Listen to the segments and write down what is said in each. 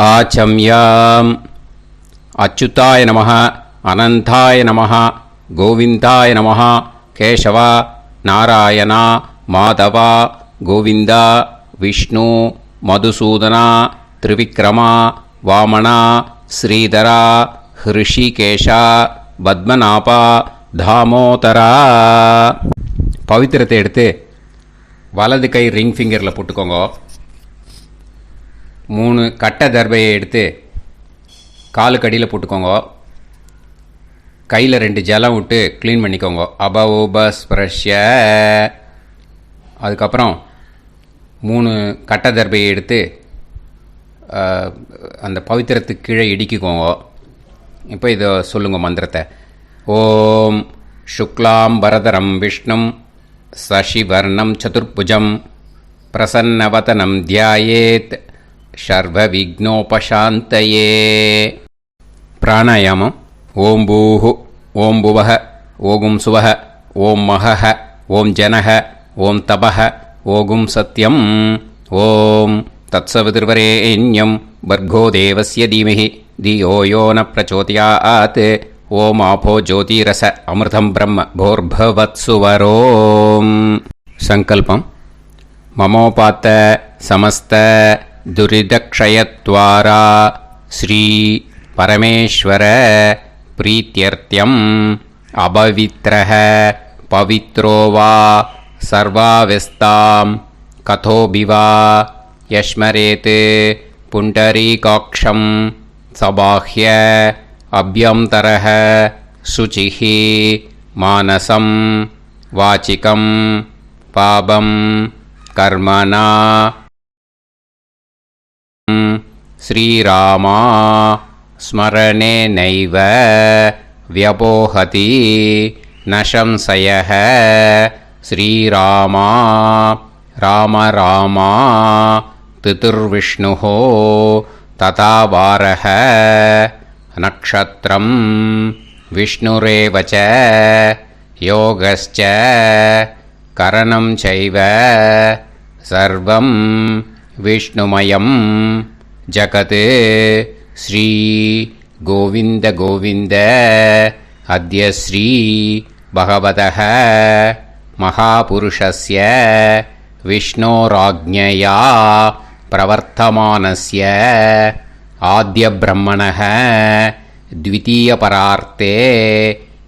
ஆச்சம்யாம். அச்சுதாய நமः, அனந்தாய நமः, கோவிந்தாய நமः, கேசவா, நாராயணா, மாதவா, கோவிந்தா, விஷ்ணு, மதுசூதனா, திரிவிக்ரமா, வாமனா, ஸ்ரீதரா, ஹிருஷிகேஷா, பத்மநாபா, தாமோதரா. பவித்திரத்தை எடுத்து வலது கை ரிங் ஃபிங்கரில் போட்டுக்கோங்க. 3 கட்டை தர்பையை எடுத்து காலுக்கடியில் போட்டுக்கோங்க. கையில் 2 ஜலம் விட்டு க்ளீன் பண்ணிக்கோங்க. அபவோபஸ்பிரஷ்ய. அதுக்கப்புறம் 3 கட்டை தர்பையை எடுத்து அந்த பவித்திரத்துக்கு கீழே இடிக்கிக்கோங்க. இப்போ இதை சொல்லுங்கள் மந்திரத்தை. ஓம் சுக்லாம் வரதரம் விஷ்ணும் சசிவர்ணம் சதுர்புஜம் பிரசன்னவதனம் தியாயேத் சர்வ விக்னோபசாந்தயே. பிராணாயாமம். ஓம் பூஹு, ஓம் புவஹ, ஓகும் சுவஹ, ஓம் மஹஹ, ஓம் ஜனஹ, ஓம் தபஹ, ஓகும் சத்யம். ஓம் தத்சவிதுர்வரேண்யம் பர்கோ தேவஸ்ய தீமஹி தியோ யோ ந பிரச்சோதயாத். ஓம் ஆபோ ஜோதிரச அமிர்தம் பிரம்ம போர்பவத்சுவரோம். சங்கல்பம். மமோபாத்த சமஸ்த துரிதக்ஷயத்வாரா ஸ்ரீ பரமேஸ்வர பிரீத்யர்த்தியம் அபவித்ரஹ பவித்ரோ வா சர்வாவஸ்தாம் கதோபிவா யஸ்மரேத் புண்டரீகாக்ஷம் சபாஹ்ய அப்யந்தரஹ சுசிஹ மானசம் வாசிகம் பாபம் கர்மணா ஸ்ரீராமா ஸ்மரணேனைவ வ்யபோஹதி ந சம்சயः. ஸ்ரீராமா ராம ராமா திதிர்விஷ்ணுः ததா வாரः. நக்ஷத்ரம் விஷ்ணுரேவ ச யோகஸ்ச கரணம் சைவ சர்வம் விஷ்ணுமயம் ஜகத். ஸ்ரீ கோவிந்த கோவிந்த அத்ய ஸ்ரீ பகவதः மகாபுருஷஸ்ய விஷ்ணோராஜ்ஞயா பிரவர்த்தமானஸ்ய ஆத்ய பிரம்மணः த்விதீயபரார்த்தே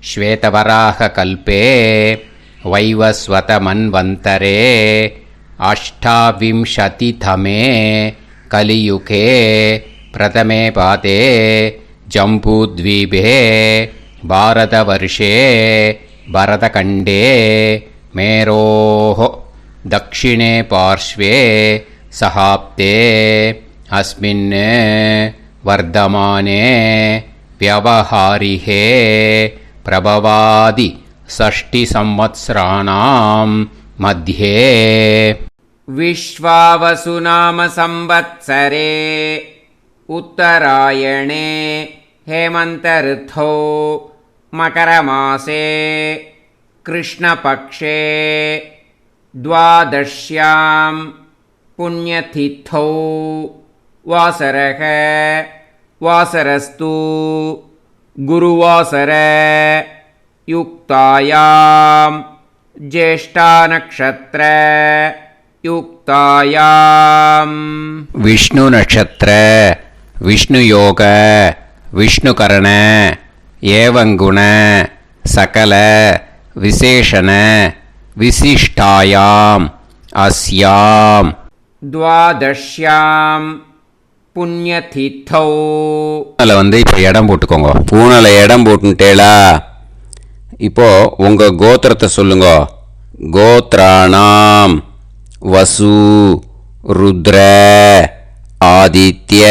ஸ்வேதவராக கல்பே வைவஸ்வத மன்வந்தரே அஷ்டாவிம்சதிதமே கலியுகே பிரதமே பாதே ஜம்பூத்வீபே பாரதவர்ஷே பரதகண்டே மேரோः தக்ஷிணே பார்ஷ்வே சஹாப்தே அஸ்மின் வர்தமானே व्यवहारिहे प्रभवादि षष्टि संवत्सराणां मध्ये विश्वावसु नाम संवत्सरे उत्तरायणे हेमन्त ऋतौ मकरमासे कृष्णपक्षे द्वादश्यां पुण्यतिथौ वासरः वासरस्तु गुरुवासर युक्तायां ज्येष्ठानक्षत्र युक्तायां विष्णु नक्षत्र विष्णु योग विष्णुकरण एवं गुण सकल विशेषण विशिष्टायां अस्यां द्वादश्यां புண்ணியதித்தௌ. அதில் இப்போ இடம் போட்டுக்கோங்க. பூனலை இடம் போட்டுட்டேளா? இப்போது உங்கள் கோத்திரத்தை சொல்லுங்க. கோத்ராணாம் வசு ருத்ர ஆதித்ய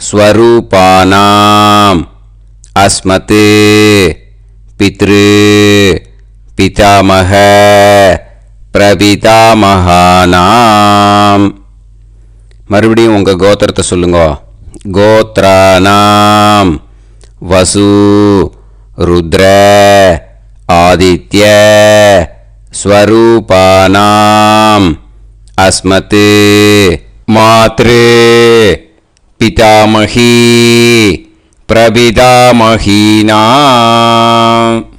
ஸ்வரூபானாம் அஸ்மத் பித்ரு பிதாமக பிரபிதாமகானாம். மறுபடியும் உங்கள் கோத்திரத்தை சொல்லுங்க. கோத்ராணாம் வசு ருத்ர ஆதித்ய ஸ்வரூபானாம் அஸ்மத் மாத்ரு பிதாமகி பிரபிதாமகீனா.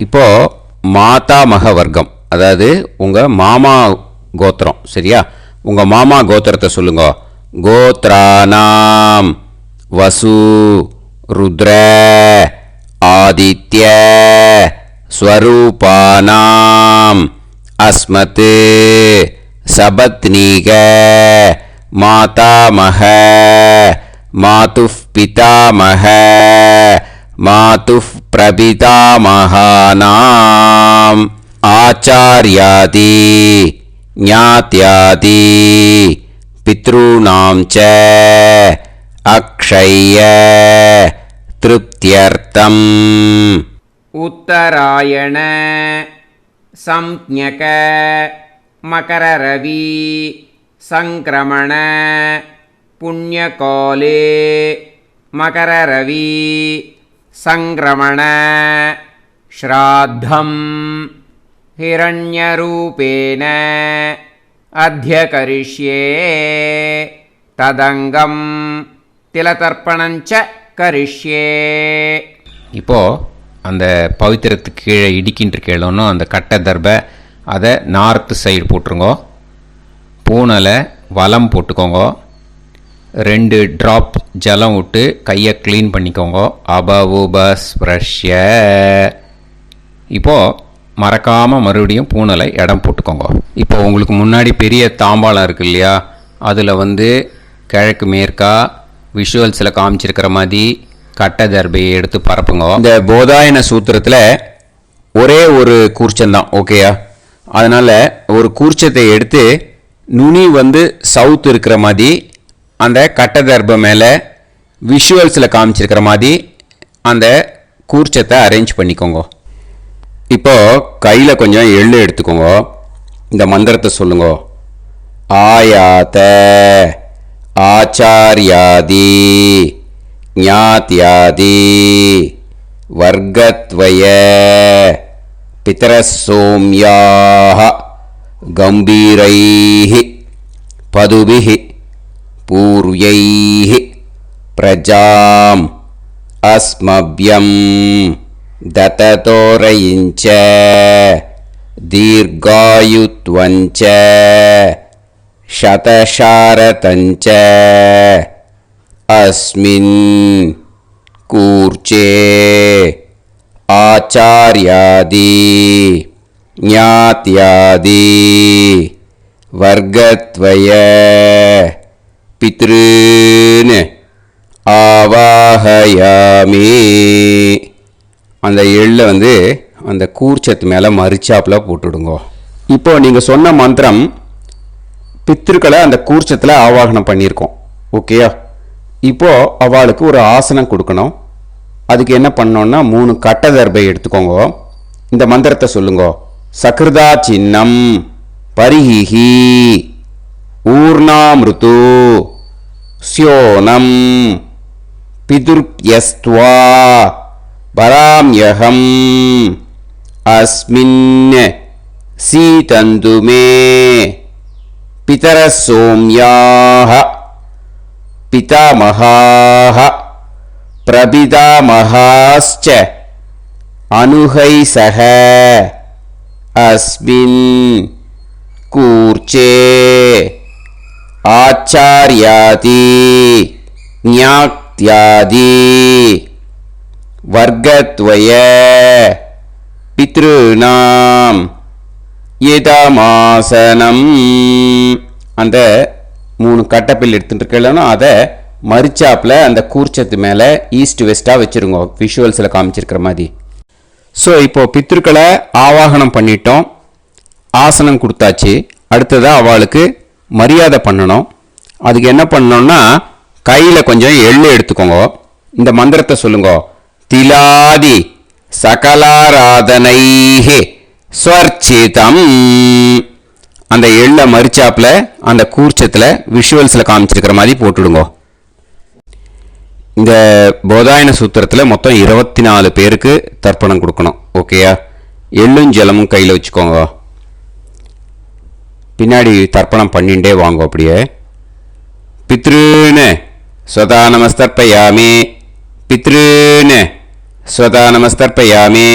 இப்போ மாதாமக வர்க்கம், அதாவது உங்கள் மாமா கோத்திரம். சரியா? உங்கள் மாமா கோத்திரத்தை சொல்லுங்க. கோத்ரானாம் வசு ருத்ர ஆதித்ய ஸ்வரூபானாம் அஸ்மத் சபத்னீக மாதாமக மாதுஃப் பிதாமக மாதுஃப் பிரபிதாமகானாம் ஆச்சார்யாதி ஞாத்யாதி பித்ருணாம் ச அக்ஷய திருப்தியர்த்தம். உத்தராயண சம்ஞக மகரரவி சங்கிரமண புண்ணியகாலே மகரரவி சங்கிரமண ஸ்ராத்தம் ஹிரண்யரூபேன அத்யகரிஷ்யே ததங்கம் திலதர்ப்பணஞ்ச கரிஷ்யே. இப்போது அந்த பவித்திரத்துக்கு கீழே இடிக்கின்ற கேளோன்னு அந்த கட்டை தர்பை அதை நார்த்து சைடு போட்டுருங்கோ. பூனலை வலம் போட்டுக்கோங்க. 2 ட்ராப் ஜலம் விட்டு கையை க்ளீன் பண்ணிக்கோங்க. அபவுபஸ்ப்ரஷ்ய. இப்போது மறக்காமல் மறுபடியும் பூனலை இடம் போட்டுக்கோங்க. இப்போ உங்களுக்கு முன்னாடி பெரிய தாம்பாளம் இருக்கு இல்லையா, அதில் கிழக்கு மேற்கா விஷுவல்ஸில் காமிச்சிருக்கிற மாதிரி கட்டை தர்பையை எடுத்து பரப்புங்க. இந்த போதாயன சூத்திரத்தில் ஒரே ஒரு கூர்ச்சந்தான், ஓகேயா? அதனால் ஒரு கூர்ச்சத்தை எடுத்து நுனி சவுத் இருக்கிற மாதிரி அந்த கட்டை தர்பை மேலே விஷுவல்ஸில் காமிச்சிருக்கிற மாதிரி அந்த கூர்ச்சத்தை அரேஞ்ச் பண்ணிக்கோங்க. இப்போது கையில் கொஞ்சம் எள்ளு எடுத்துக்கோங்க. இந்த மந்திரத்தை சொல்லுங்க. ஆயாத ஆச்சார்யாதி ஞாத்யாதி வர்கத்வய பிதரசோம்யாஹ கம்பீரைஹ பதுபிஹ பூர்வைஹ பிரஜாம் அஸ்மப்யம் தததோரயிஞ்ச தீர்காயுத்வஞ்ச சதசாரதஞ்ச அஸ்மின் கூர்ச்சே ஆச்சார்யாதி ஞாத்யாதி வர்கத்வய பித்ருன் ஆவாஹயாமி. அந்த எள்ளை அந்த கூர்ச்சத்து மேலே மரிச்சாப்பில் போட்டுடுங்க. இப்போ நீங்கள் சொன்ன மந்திரம் பித்ருக்களை அந்த கூர்ச்சத்தில் ஆவாகனம் பண்ணியிருக்கோம், ஓகேயா? இப்போது அவளுக்கு ஒரு ஆசனம் கொடுக்கணும். அதுக்கு என்ன பண்ணோன்னா 3 கட்டை தர்பை எடுத்துக்கோங்க. இந்த மந்திரத்தை சொல்லுங்க. சக்ருதா சின்னம் பரிஹி ஊர்ணாமிருத்து ஸ்யோனம் பிதுர்யஸ்த்வா பராம்யகம் அஸ்மின் சீதந்துமே பிதரசோம்யாஹ பிதாமகாஹ பிரபிதாமகாஸ்ச அனுகைசஹ அஸ்மின் கூர்ச்சே ஆச்சார்யாதி ஞாத்யாதி வர்கத்வய பித்ருநாம் இதமாசனம். அந்த 3 கட்டப்பில் எடுத்துட்டு இருக்கலன்னா அதை மரிச்சாப்பில் அந்த கூர்ச்சத்து மேலே ஈஸ்ட் வெஸ்ட்டாக வச்சுருங்க, விஷுவல்ஸில் காமிச்சிருக்கிற மாதிரி. ஸோ இப்போது பித்ருக்களை ஆவாகனம் பண்ணிட்டோம், ஆசனம் கொடுத்தாச்சு. அடுத்ததாக அவளுக்கு மரியாதை பண்ணணும். அதுக்கு என்ன பண்ணணும்னா கையில் கொஞ்சம் எள்ளு எடுத்துக்கோங்க. இந்த மந்திரத்தை சொல்லுங்க. திலாதி சகலாராதனைஹே ஸ்வர்ச்சிதம். அந்த எள்ளை மரிச்சாப்பில் அந்த கூர்ச்சத்தில் விஷுவல்ஸில் காமிச்சிருக்கிற மாதிரி போட்டுடுங்க. இந்த போதாயன சூத்திரத்தில் மொத்தம் 24 பேருக்கு தர்ப்பணம் கொடுக்கணும், ஓகேயா? எள்ளும் ஜலமும் கையில் வச்சுக்கோங்க. பின்னாடி தர்ப்பணம் பண்ணிகிட்டே வாங்க. அப்படியே பித்ருன்னு स्वतानमस्तर्पयामि पितॄन् स्वतानमस्तर्पयामि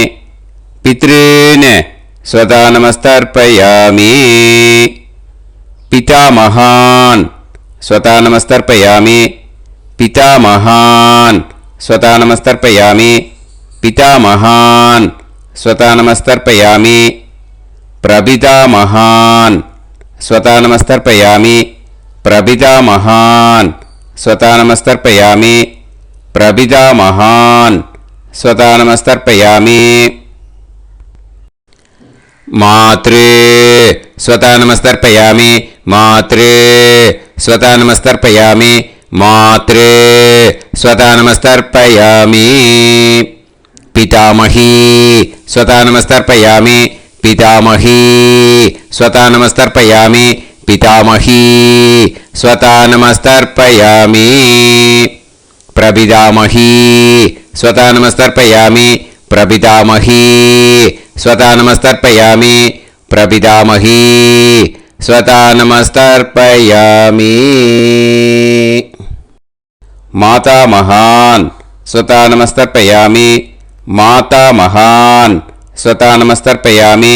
पितॄन् स्वतानमस्तर्पयामि पितामहान् स्वतानमस्तर्पयामि पितामहान् स्वतानमस्तर्पयामि पितामहान् स्वतानमस्तर्पयामि प्रपितामहान् स्वतानमस्तर्पयामि प्रपितामहान् स्वतानमस्तर्पयामि प्रपितामहान् स्वतानमस्तर्पयामि मातृ स्वतानमस्तर्पयामि मातृ स्वतानमस्तर्पयामि मातृ स्वतानमस्तर्पयामि पितामही स्वतानमस्तर्पयामि पितामही स्वतानमस्तर्पयामि पितामही स्वतानमस्तर्पयामि प्रपितामही स्वतानमस्तर्पयामि प्रपितामही स्वतानमस्तर्पयामि प्रपितामही स्वतानमस्तर्पयामि मातामहान् स्वतानमस्तर्पयामि मातामहान् स्वतानमस्तर्पयामि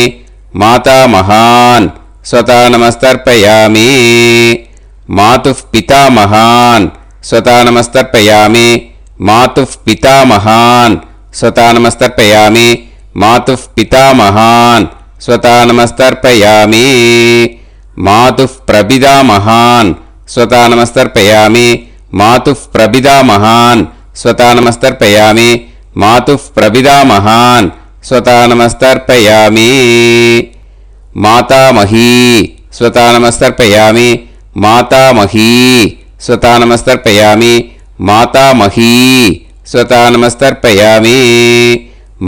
मातामहान् स्वतानमस्तर्पयामि मातुः पितामहान् स्वतानमस्तर्पयामि मातुः पितामहान् स्वतानमस्तर्पयामि मातुः पितामहान् स्वतानमस्तर्पयामि मातुः प्रपितामहान् स्वतानमस्तर्पयामि मातुः प्रपितामहान् स्वतानमस्तर्पयामि मातुः प्रपितामहान् स्वतानमस्तर्पयामि मातामही स्वतानमस्तर्पयामि मातामही स्वतानमस्तर्पयामि मातामही स्वतानमस्तर्पयामि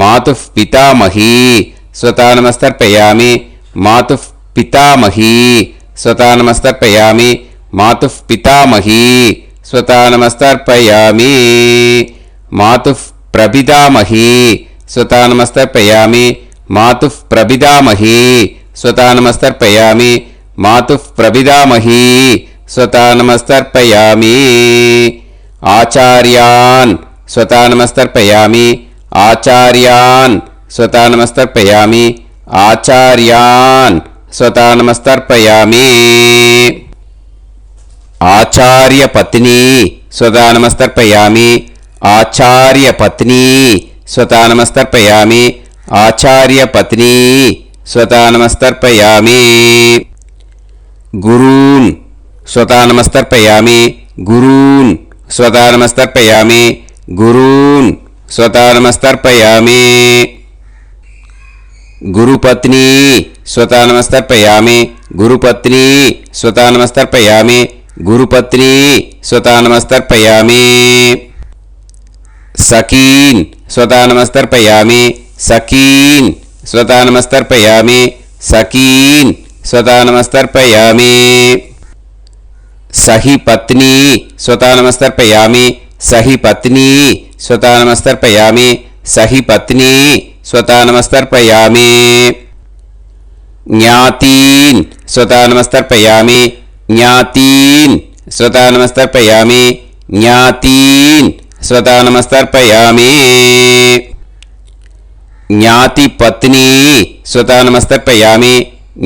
मातुः पितामही स्वतानमस्तर्पयामि मातुः पितामही स्वतानमस्तर्पयामि मातुः पितामही स्वतानमस्तर्पयामि मातुः प्रपितामही स्वतानमस्तर्पयामि मातुः प्रपितामही स्वतानमस्तर्पयामि मातुः प्रपितामही स्वतानमस्तर्पयामि आचार्यान् स्वतानमस्तर्पयामि आचार्यान् स्वतानमस्तर्पयामि आचार्यान् स्वतानमस्तर्पयामि आचार्यपत्नी स्वतानमस्तर्पयामि आचार्यपत्नी स्वतानमस्तर्पयामि आचार्यपत्नी स्वतानमस्तर्पयामि गुरून् स्वतानमस्तर्पयामि गुरून् स्वतानमस्तर्पयामि गुरून् स्वतानमस्तर्पयामि गुरुपत्नी स्वतानमस्तर्पयामि गुरुपत्नी स्वतानमस्तर्पयामि गुरुपत्नी स्वतानमस्तर्पयामि सखीन् स्वतानमस्तर्पयामि सखीन् स्वतानमस्तर्पयामि सखीन् स्वतानमस्तर्पयामि सही पत्नी स्वतानमस्तर्पयामि सही पत्नी स्वतानमस्तर्पयामि सही पत्नी स्वतानमस्तर्पयामि ज्ञातीन् स्वतानमस्तर्पयामि ज्ञातीन् स्वतानमस्तर्पयामि ज्ञातीन् स्वतानमस्तर्पयामि ज्ञातिपत्नी स्वतानमस्तर्पयामि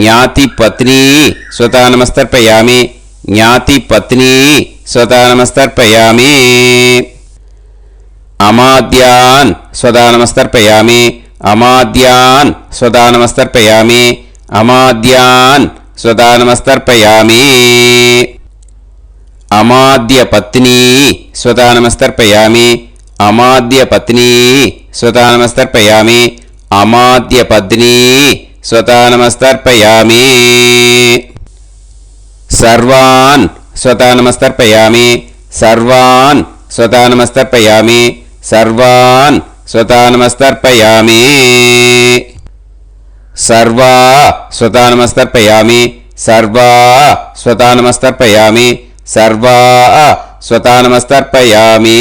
ज्ञातिपत्नी स्वतानमस्तर्पयामि ज्ञातिपत्नी स्वतानमस्तर्पयामि अमाद्यान् स्वतानमस्तर्पयामि अमाद्यान् स्वतानमस्तर्पयामि अमाद्यान् स्वतानमस्तर्पयामि अमाद्यपत्नी स्वतानमस्तर्पयामि अमाद्यपत्नी स्वतानमस्तर्पयामि अमाद्यपत्नी स्वतानमस्तर्पयामि सर्वान् स्वतानमस्तर्पयामि सर्वान् स्वतानमस्तर्पयामि सर्वान् स्वतानमस्तर्पयामि सर्वा स्वतानमस्तर्पयामि सर्वा स्वतानमस्तर्पयामि सर्वा स्वतानमस्तर्पयामि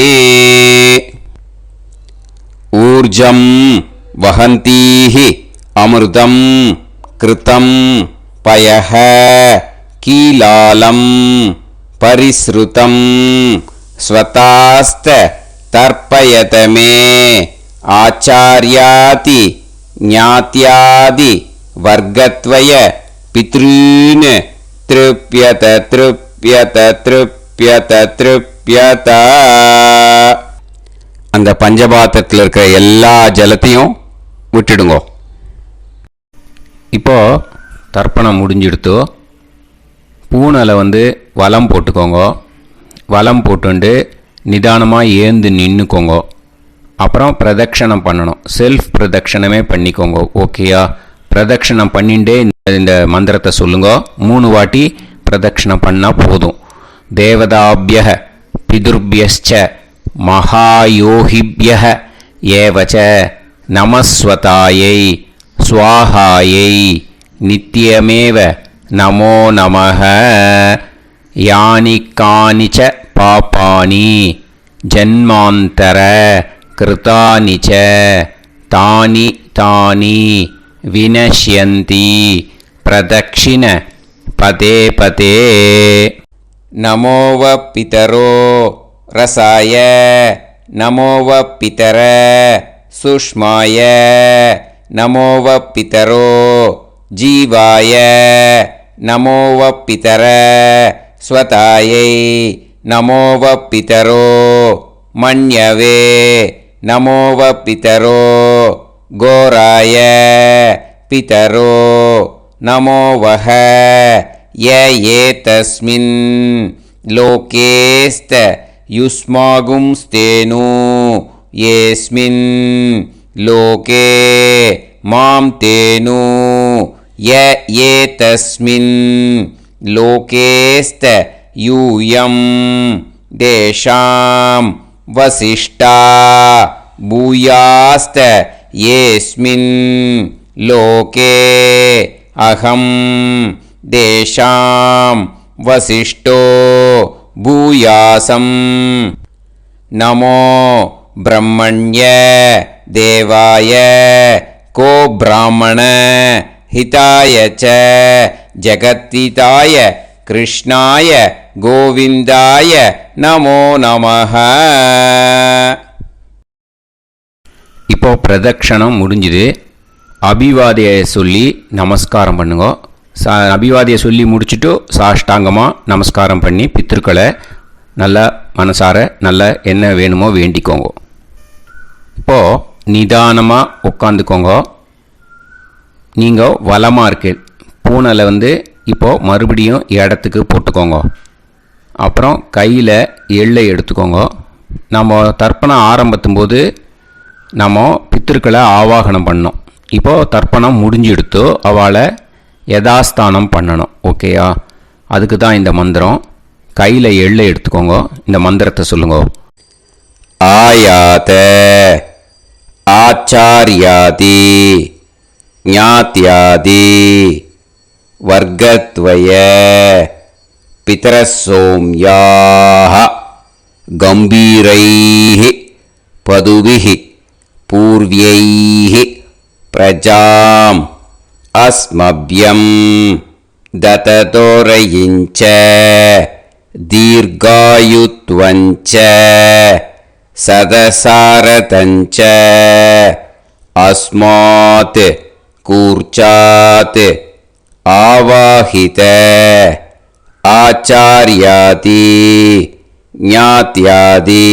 ऊर्जं वहन्तीः अमृतं कृतं पयः कीलालं परिसृतं ஸ்வதாஸ்த தர்ப்பயதமே ஆச்சார்யாதி ஞாத்யாதி வர்க்கத்வய பித்ருன் த்ருப்யத த்ருப்யத த்ருப்யத த்ருப்யத. அந்த பஞ்சபாத்திரத்தில் இருக்கிற எல்லா ஜலத்தையும் விட்டுடுங்கோ. இப்போ தர்ப்பணம் முடிஞ்சிடுத்தோ பூனலை வலம் போட்டுக்கோங்க. வலம் போட்டுண்டு நிதானமாக ஏந்து நின்றுக்கோங்க. அப்புறம் பிரதட்சணம் பண்ணணும். செல்ஃப் பிரதட்சணமே பண்ணிக்கோங்க. ஓகேயா? பிரதட்சணம் பண்ணிண்டே இந்த மந்திரத்தை சொல்லுங்க. 3 வாட்டி பிரதட்சணம் பண்ணால் போதும். தேவதாபிய பிதுர்பியஸ்ச மகாயோகிபிய ஏவச்ச நமஸ்வதாயை ஸ்வாஹாயை நித்யமேவ நமோ நமஹ. யானி கானிச்ச பாபானி ஜன்மாந்தர கிருதானி ச தானி தானி வினஷ்யந்தி பிரதக்ஷிண பதே பதே. நமோவ பிதரோ ரசாய நமோவ பிதர சுஷ்மாய நமோவ பிதரோ ஜீவாய நமோவ பிதர ஸ்வதாயை நமோவ பிதரோ மன்யவே நமோவ பிதரோ கோராய பிதரோ நமோவஹ. ஏதஸ்மின் லோகேஸ்த யுஸ்மாகும்ஸ்தேனு ஏஸ்மின் லோகே மாம் தேனு. ஏதஸ்மின் லோகேஸ்த யூயம் தேஷாம் வசிஷ்டா பூயாஸ்த ஏஸ்மின் லோகே அகம் தேஷாம் வசிஷ்டோ பூயாசம். நமோ பிரம்மண்ய தேவாய கோ பிராமண ஹிதாய ச ஜகத்ஹிதாய கிருஷ்ணாய கோவிந்தாய நமோ நமஹ. இப்போ பிரதட்சணம் முடிஞ்சுது. அபிவாதியை சொல்லி நமஸ்காரம் பண்ணுங்க. அபிவாதியை சொல்லி முடிச்சுட்டு சாஷ்டாங்கமாக நமஸ்காரம் பண்ணி பித்திருக்களை நல்லா மனசார நல்லா என்ன வேணுமோ வேண்டிக்கோங்க. இப்போது நிதானமாக உட்காந்துக்கோங்க. நீங்கள் வலமாக இருக்கு பூனலை இப்போது மறுபடியும் இடத்துக்கு போட்டுக்கோங்க. அப்புறம் கையில் எள்ளை எடுத்துக்கோங்க. நம்ம தர்ப்பணம் ஆரம்பத்தும் போது நம்ம பித்திருக்களை ஆவாகனம் பண்ணோம். இப்போது தர்ப்பணம் முடிஞ்செடுத்து அவளை யதாஸ்தானம் பண்ணணும். ஓகேயா? அதுக்கு தான் இந்த மந்திரம். கையில் எள்ளை எடுத்துக்கோங்க. இந்த மந்திரத்தை சொல்லுங்க. ஆயாத ஆச்சாரியாதி ஞாத்யாதி வர்க்கத்வய பிதரசோம்யாஹ கம்பீரைஹி பதுபிஹி பூர்வ்யைஹி பிரஜாம் அஸ்மப்யம் தததோரயிஞ்ச தீர்காயுத்வஞ்ச சதசாரதஞ்ச அஸ்மாத் கூர்ச்சாத் ஆவாஹித ஆச்சார்யாதி ஞாத்யாதி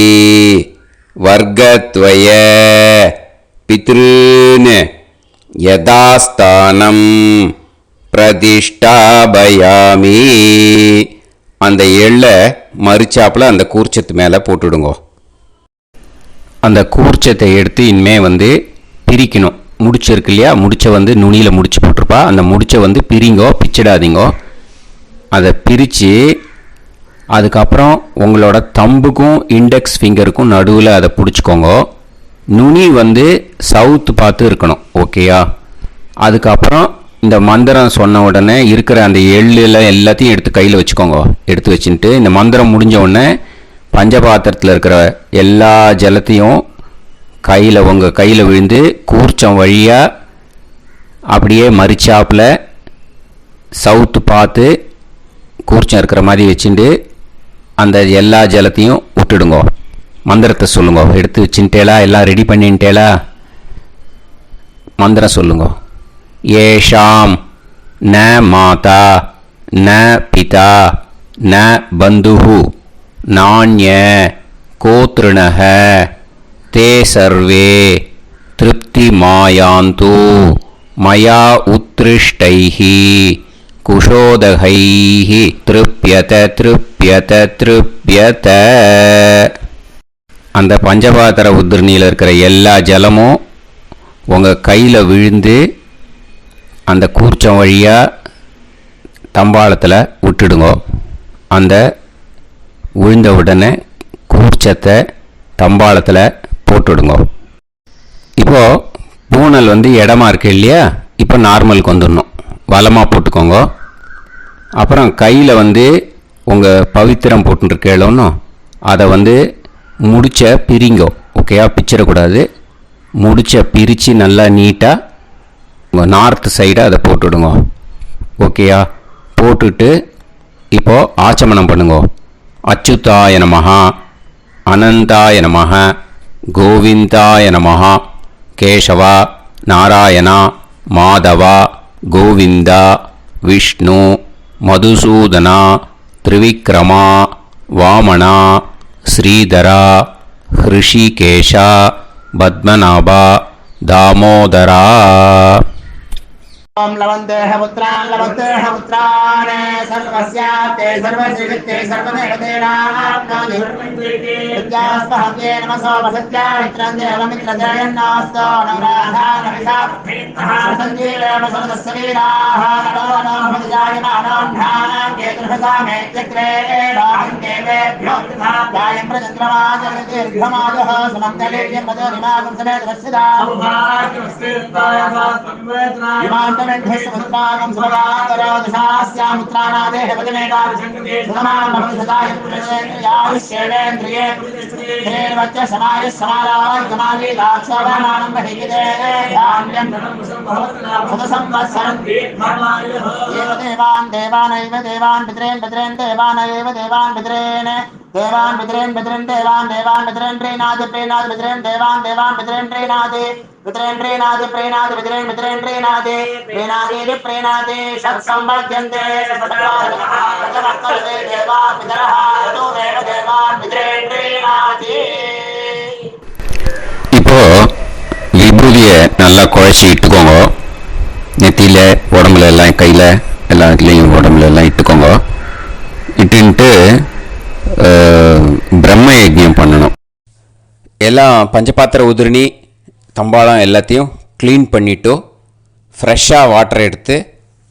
வர்க்கத்வய பித்ருன் யதாஸ்தானம் பிரதிஷ்டாபயாமி. அந்த எள்ளை மறிச்சாப்பில் அந்த கூர்ச்சத்து மேலே போட்டுடுங்க. அந்த கூர்ச்சத்தை எடுத்து இனிமே பிரிக்கணும். முடிச்சிருக்கு இல்லையா? முடிச்சை நுனியில் முடிச்சு போட்டிருப்பா. அந்த முடிச்சை பிரிங்கோ, பிச்சிடாதீங்கோ. அதை பிரித்து அதுக்கப்புறம் உங்களோட தம்புக்கும் இண்டெக்ஸ் ஃபிங்கருக்கும் நடுவில் அதை பிடிச்சிக்கோங்க. நுனி சவுத்து பார்த்து இருக்கணும். ஓகேயா? அதுக்கப்புறம் இந்த மந்திரம் சொன்ன உடனே இருக்கிற அந்த எள்ளில் எல்லாத்தையும் எடுத்து கையில் வச்சுக்கோங்க. எடுத்து வச்சுட்டு இந்த மந்திரம் முடிஞ்ச உடனே பஞ்சபாத்திரத்தில் இருக்கிற எல்லா ஜலத்தையும் உங்கள் கையில் விழுந்து கூர்ச்சம் வழியாக அப்படியே மறிச்சாப்பில் சவுத்து பார்த்து கூர்ச்சம் இருக்கிற மாதிரி வச்சுட்டு அந்த எல்லா ஜலத்தையும் விட்டுடுங்கோ. மந்திரத்தை சொல்லுங்க. எடுத்து வச்சுட்டேலா? எல்லாம் ரெடி பண்ணிட்டேலா? மந்திரம் சொல்லுங்க. ஏஷாம் ந மாதா ந பிதா ந பந்துஹு நாண்ய கோத்ருணஹ தே சர்வே திருப்திமாயாந்து மயா உத்ருஷ்டைஹி குஷோதகைஹி திருப்யத திருப்யத திருப்யத. அந்த பஞ்சபாத்திர உதிரணியில் இருக்கிற எல்லா ஜலமும் உங்கள் கையில் விழுந்து அந்த கூர்ச்சம் வழியாக தம்பாளத்தில் விட்டுடுங்க. அந்த விழுந்த உடனே கூர்ச்சத்தை தம்பாளத்தில் போட்டுடுங்க. இப்போது பூனல் இடமா இருக்கு இல்லையா? இப்போ நார்மலுக்கு வந்துடணும். வலமாக போட்டுக்கோங்க. அப்புறம் கையில் உங்கள் பவித்திரம் போட்டுருக்கேளோன்னு அதை முடிச்ச பிரிங்கோ. ஓகேயா? பிச்சிடக்கூடாது. முடிச்ச பிரித்து நல்லா நீட்டாக உங்கள் நார்த் சைடை அதை போட்டுவிடுங்க. ஓகேயா? போட்டுட்டு இப்போது ஆச்சமனம் பண்ணுங்க. அச்சுதாய நமஹ அனந்தாய நமஹ கோவிந்தாய நமஹ கேசவா நாராயணா மாதவா கோவிந்தா விஷ்ணு மதுசூதனா திரிவிக்ரமா வாமனா ஸ்ரீதரா ஹிருஷிகேஷா பத்மநாபா தாமோதரா. ओम लवन्तेह पुत्रान् लवन्तेह पुत्रान् सर्वस्याते सर्वश्रीवित्ते सर्वदेवतेनाप्नोति विद्यास्पहते नमसो वसत्या मित्रं देवमित्रजयन्नास्तो नवराधानविषा सञ्जीवेम सर्वस्वीराः नमो नमः जायमानां ध्यानां केतुर्भसामे चक्रे बाहं देवेभ्यो ध्यायं प्रचन्द्रमाजगदीर्घमाजः सुमङ्गलेयं पदोनिमागं समेत वत्सदा पुत्रागं सुभगातरो दशास्यामुत्रानादेह पदमेकाभिषङ्गते समानमभिसदायुष्येवेन्द्रिये हेर्वच्च समायः समाराय कमाली दाक्षावानानं महिगिदे धान्यं सदसंवत्सरं एव देवानैव देवान् पितॄन् पितॄन् देवानैव देवान् पितॄन् देवान् पितॄन् पितॄन् देवान् पितॄन् प्रीणाति प्रीणाति पितॄन् देवान् पितॄन् प्रीणाति पितॄन् प्रीणाति प्रीणाति पितॄन् प्रीणाति प्रीणाति प्रीणाति षट्संवर्ध्यन्ते षट्काले देवा पितरः ततोदेव देवान् पितॄन् प्रीणाति. இப்போ விபூதியை நல்லா குழச்சி இட்டுக்கோங்க. நெத்தியில் உடம்புல எல்லாம் கையில் எல்லா இடத்துலையும் உடம்புல எல்லாம் இட்டுக்கோங்க. இட்டுன்ட்டு பிரம்ம யஜ்ஞம் பண்ணணும். எல்லாம் பஞ்சபாத்திர உதிரணி தம்பாளம் எல்லாத்தையும் க்ளீன் பண்ணிவிட்டு ஃப்ரெஷ்ஷாக வாட்டர் எடுத்து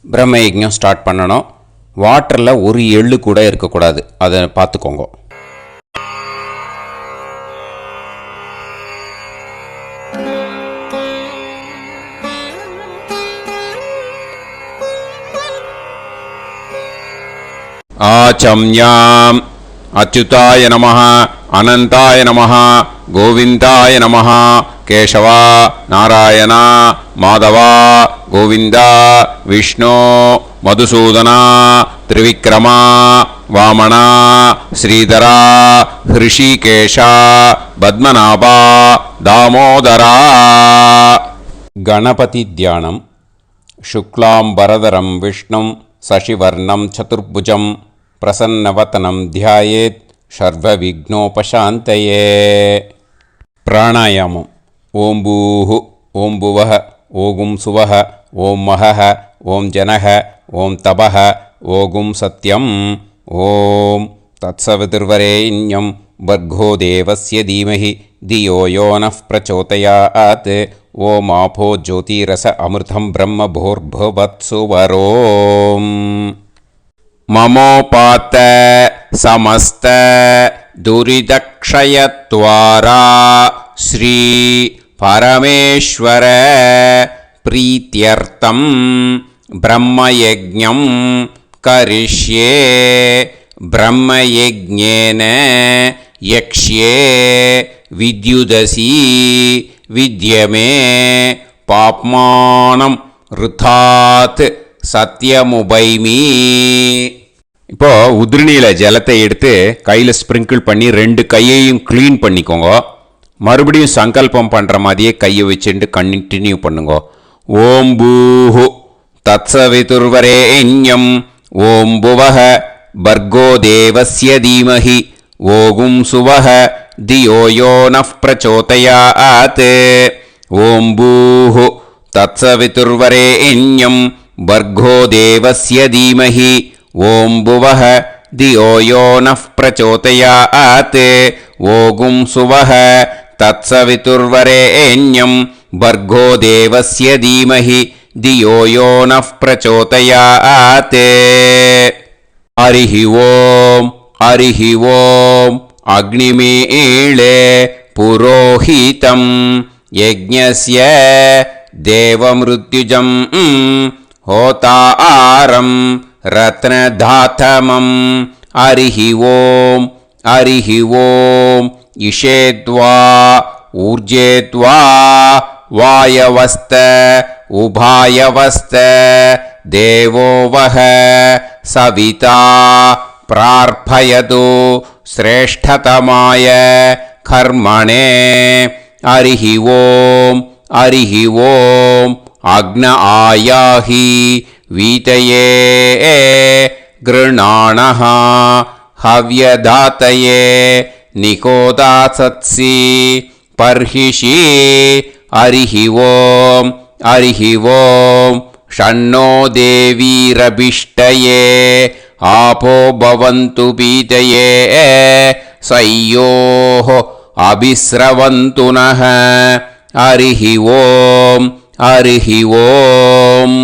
பிரம்ம யஜ்ஞம் ஸ்டார்ட் பண்ணணும். வாட்டரில் ஒரு எள்ளு கூட இருக்கக்கூடாது. அதை பார்த்துக்கோங்க. ஆச்சம்யாம் அச்சுதாய நமஹ அனந்தாய நமஹ கோவிந்தாய நமஹ கேசவா நாராயணா மாதவா கோவிந்தா விஷ்ணு மதுசூதனா திரிவிக்ரமா வாமனா ஸ்ரீதரா ஹிருஷிகேஷா பத்மநாபா தாமோதரா. கணபதி தியானம். शुक्लांबरधरं विष्णुं शशिवर्णं चतुर्भुजं प्रसन्नवदनं ध्यायेत् सर्वविघ्नोपशान्तये. प्राणायामम्. ओं भूः ओं भुवः ओं सुवः ओं महः ओं जनः ओं तपः ओं सत्यम् ओं तत्सवितुर्वरेण्यं भर्गो देवस्य धीमहि धियो यो नः प्रचोदयात्. ओम आपो ज्योतिरस अमृतं ब्रह्म भूर्भुवत्सुवरोम्. ममोपात समस्त दुरिदक्षयत्वारा श्री परमेश्वर प्रीत्यर्थं ब्रह्मयज्ञं करिष्ये. ब्रह्मयज्ञेन यक्ष्ये विद्युदसि विद्यमे पाप्मानं ऋथात् सत्यमुपैमि. இப்போது உதிரணியில் ஜலத்தை எடுத்து கையில் ஸ்ப்ரிங்கிள் பண்ணி 2 கையையும் க்ளீன் பண்ணிக்கோங்க. மறுபடியும் சங்கல்பம் பண்ணுற மாதிரியே கையை வச்சுட்டு கண்டினியூ பண்ணுங்க. ஓம் பூஹு தத்சவிதுர்வரேண்யம் ஓம் புவஹ பர்கோ தேவஸ்ய தீமஹி ஓகும் சுவஹ தியோ யோ நஃப் பிரச்சோதயாத். ஓம் பூஹு தத்சவிதுர்வரேண்யம் பர்கோ தேவஸ்ய தீமஹி ஓம் புவஹ தியோ யோ நஃப் பிரச்சோதயாத். ஓகும் சுவஹ தத்சவிதுர்வரேண்யம் பர்கோ தேவஸ்ய தீமஹி தியோ யோ நஃப் பிரச்சோதயாத். ஹரிஹி ஓம் ஹரிஹி ஓம் அக்னிமீளே புரோஹிதம் யஜ்ஞஸ்ய தேவமிருத்யுஜம் ஹோதாரம் ரத்னதாத்தமம். ஹரிஹி ஓம் ஹரிஹி ஓம் இஷேத்வா ஊர்ஜேத்வா வாயவஸ்த உபாயவஸ்த தேவோ வஹ சவிதா பிரார்ப்பயது ஸ்ரேஷ்டதமாய கர்மணே. ஹரிஹி ஓம் ஹரிஹி ஓம் அக்ன ஆயாஹி வீதயே கிருணாணஹ ஹவ்யதாத்தயே நிகோதாசத்சி பர்ஹிஷி. ஹரிஹி ஓம் ஹரிஹி ஓம் ஷண்ணோ தேவீரபிஷ்டயே ஆபோ பவந்து பீதயே சய்யோஹ அபிஸ்ரவந்து நஹ. ஹரிஹி ஓம் ஹரிஹி ஓம்.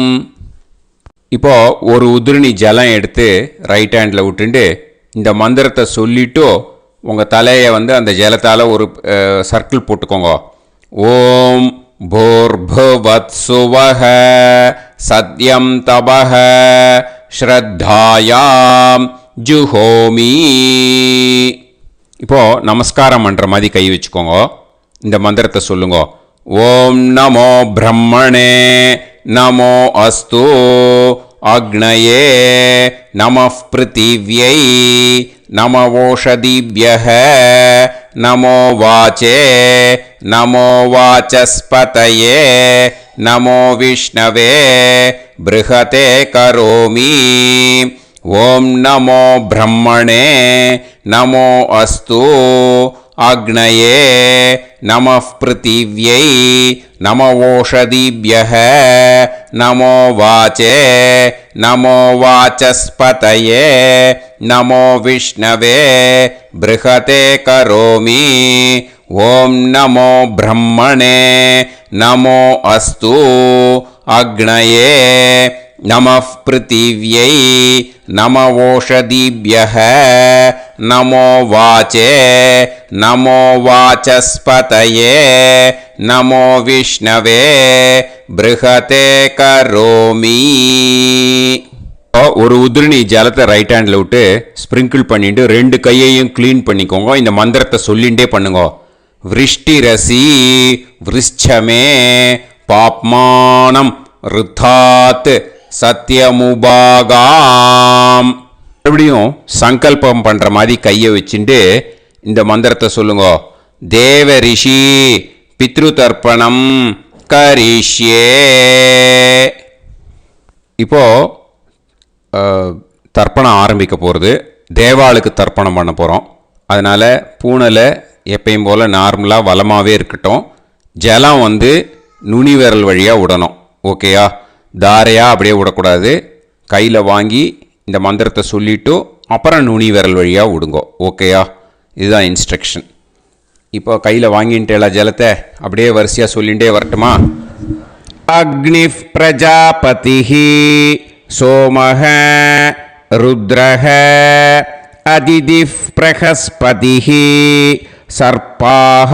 இப்போ ஒரு உதிரணி ஜலம் எடுத்து ரைட் ஹேண்டில் விட்டுண்டு இந்த மந்திரத்தை சொல்லிட்டு உங்கள் தலையை அந்த ஜலத்தால் ஒரு சர்க்கிள் போட்டுக்கோங்க. ஓம் பூர்புவத்சுவஹ சத்யம் தபஹ ஸ்ரத்தாயாம் ஜுஹோமி. இப்போ நமஸ்காரம் பண்ணுற மாதிரி கை வச்சுக்கோங்க. இந்த மந்திரத்தை சொல்லுங்க. ஓம் நமோ பிரம்மணே நமோ அஸ்து அக்னயே நமः பிருத்திவ்யை நமவோஷதிभ्यः நமோ வாச்சே நமோ வாசஸ்பதயே நமோ விஷ்ணவே ப்ருஹதே கரோமி. ஓம் நமோ பிரம்மணே நமோ அஸ்து அக்னயே நமः பிருத்திவ்யை நமவோஷதிभ्यः நமோ வாச்சே நமோ வாசஸ்பதயே நமோ விஷ்ணவே ப்ருஹதே கரோமி. ஓம் நமோ பிரம்மணே நமோ அஸ்து அக்னயே நமः பிருத்திவ்யை நமவோஷதிभ्यः நமோ வாச்சே நமோ வாசஸ்பதயே நமோ விஷ்ணவே ப்ருஹதே கரோமி. ஒரு உதிரணி ஜலத்தை ரைட் ஹேண்டில் விட்டு ஸ்ப்ரிங்கிள் பண்ணிட்டு 2 கையையும் க்ளீன் பண்ணிக்கோங்க. இந்த மந்திரத்தை சொல்லிகிட்டே பண்ணுங்க. விருஷ்டிரசி விருஷ்சமே பாப்மானம் ருத்தாத் சத்யமுபாகாம். மறுபடியும் சங்கல்பம் பண்ணுற மாதிரி கையை வச்சுட்டு இந்த மந்திரத்தை சொல்லுங்க. தேவ ரிஷி பித்ரு தர்ப்பணம் கரிஷ்யே. இப்போது தர்ப்பணம் ஆரம்பிக்க போகிறது. தேவாளுக்கு தர்ப்பணம் பண்ண போகிறோம். அதனால் பூனலை எப்பயும் போல் நார்மலாக வளமாகவே இருக்கட்டும். ஜலம் நுனி விரல் வழியாக விடணும். ஓகேயா? தாரையாக அப்படியே விடக்கூடாது. கையில் வாங்கி இந்த மந்திரத்தை சொல்லிவிட்டு அப்புறம் நுனி விரல் வழியாக விடுங்கோ. ஓகேயா? இதுதான் இன்ஸ்ட்ரக்ஷன். இப்போ கையில் வாங்கிட்டு எல்லா ஜலத்தை அப்படியே வரிசையாக சொல்லிகிட்டே வரட்டுமா? அக்னிஃப் பிரஜாபதிஹி சோமஹ ருத்ரஹ அதிதிஃப் பிரகஸ்பதிஹி சர்ப்பாஹ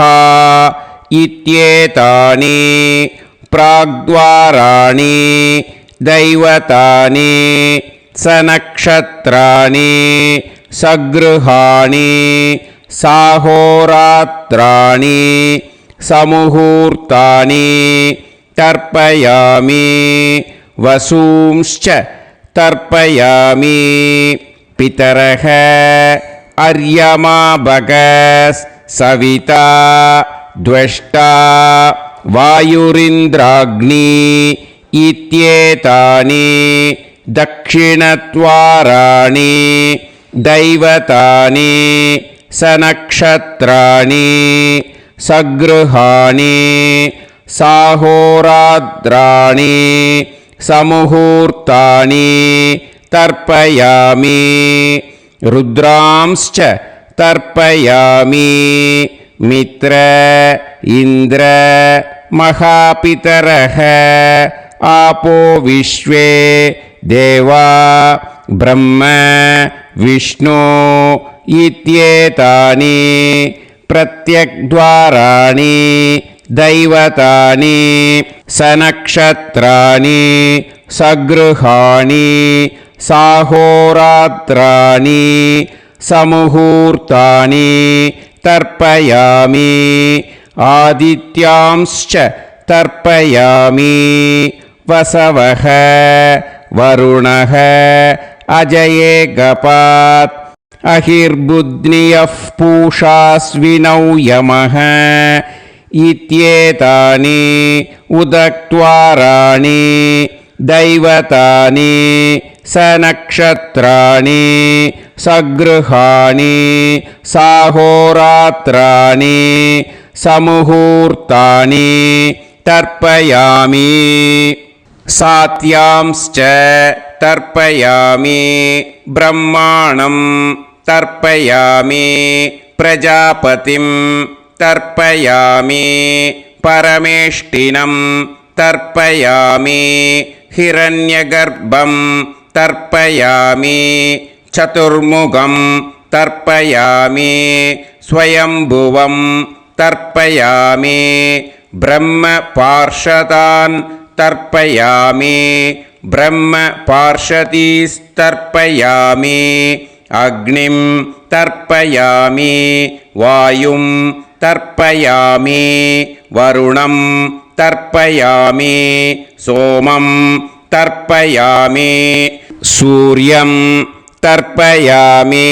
இத்யேதானி பிராக்த்வாராணி தைவதானி சநக்ஷத்ராணி சக்ருஹாணி சாஹோராத்ராணி சமுஹூர்த்தானி தர்ப்பயாமி வசூம்ச்ச தர்ப்பயாமி पितरः अर्यमाभगस् सविता द्वष्टा वायुरिन्द्राग्नी इत्येतानि दक्षिणद्वाराणि दैवतानि सनक्षत्राणि सगृहाणि साहोरात्राणि समुहूर्तानि तर्पयामि रुद्रांश्च तर्पयामि मित्र इन्द्र महापितरः आपो विश्वे देवा ब्रह्म विष्णु इत्येतानि प्रत्यग्द्वाराणि दैवतानि सनक्षत्राणि सगृहाणि साहोरात्राणि समुहूर्तानि तर्पयामि आदित्यांश्च तर्पयामि वसवः वरुणः अजयेगपात् अहिर्बुध्नियः पूषास्विनौ यमः इत्येतानि उदक्त्वाराणि दैवतानि सनक्षत्राणि सगृहाणि साहोरात्राणि समुहूर्तानि तर्पयामि सात्यांश्च तर्पयामि ब्रह्माणं तर्पयामि प्रजापतिं तर्पयामि परमेष्टिनं तर्पयामि हिरण्यगर्भं तर्पयामि चतुर्मुखं तर्पयामि स्वयंभुवं तर्पयामि ब्रह्मपार्षदान् तर्पयामि ब्रह्मपार्षदीस्तर्पयामि अग्निं तर्पयामि वायुं तर्पयामि वरुणं तर्पयामि सोमं तर्पयामि सूर्यं तर्पयामि